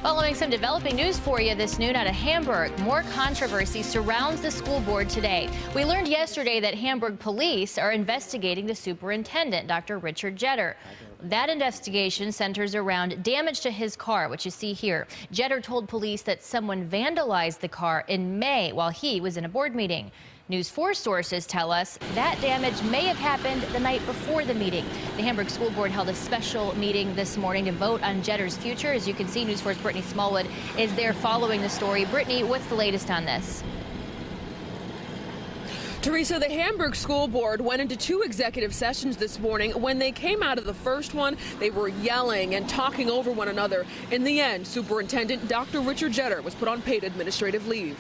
Following some developing news for you this noon out of Hamburg, more controversy surrounds the school board today. We learned yesterday that Hamburg police are investigating the superintendent, Dr. Richard Jetter. That investigation centers around damage to his car, which you see here. Jetter told police that someone vandalized the car in May while he was in a board meeting. News 4 sources tell us that damage may have happened the night before the meeting. The Hamburg School Board held a special meeting this morning to vote on Jetter's future. As you can see, News 4's Brittany Smallwood is there following the story. Brittany, what's the latest on this? Teresa, the Hamburg School Board went into 2 executive sessions this morning. When they came out of the first one, they were yelling and talking over one another. In the end, Superintendent Dr. Richard Jetter was put on paid administrative leave.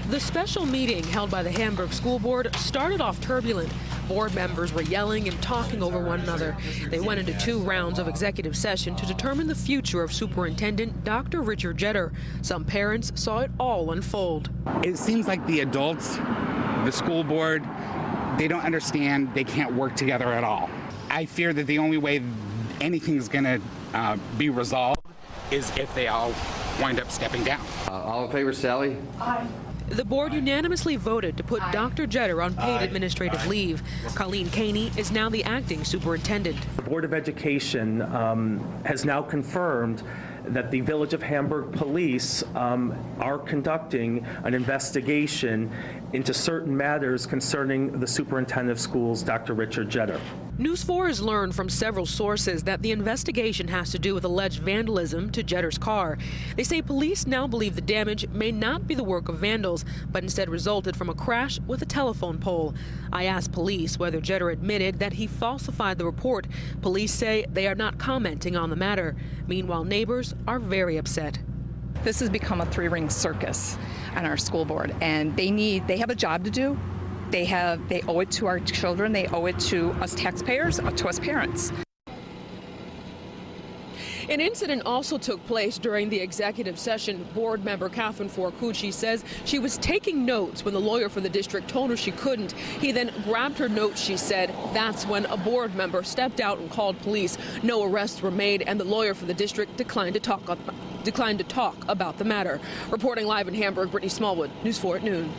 The special meeting held by the Hamburg School Board started off turbulent. Board members were yelling and talking over one another. They went into 2 rounds of executive session to determine the future of Superintendent Dr. Richard Jetter. Some parents saw it all unfold. It seems like the adults, the school board, they don't understand, they can't work together at all. I fear that the only way anything's going to be resolved is if they all wind up stepping down. All in favor, Sally? Aye. The board unanimously voted to put Dr. Jetter on paid administrative leave. Colleen Caney is now the acting superintendent. The Board of Education has now confirmed that the Village of Hamburg Police are conducting an investigation into certain matters concerning the superintendent of schools, Dr. Richard Jetter. News 4 has learned from several sources that the investigation has to do with alleged vandalism to Jetter's car. They say police now believe the damage may not be the work of vandals, but instead resulted from a crash with a telephone pole. I asked police whether Jetter admitted that he falsified the report. Police say they are not commenting on the matter. Meanwhile, neighbors are very upset. This has become a 3-ring circus on our school board, and they have a job to do. They owe it to our children, they owe it to us taxpayers, to us parents. An incident also took place during the executive session. Board member Catherine Forcucci says she was taking notes when the lawyer for the district told her she couldn't. He then grabbed her notes, she said. That's when a board member stepped out and called police. No arrests were made, and the lawyer for the district declined to talk about the matter. Reporting live in Hamburg, Brittany Smallwood, News 4 at noon.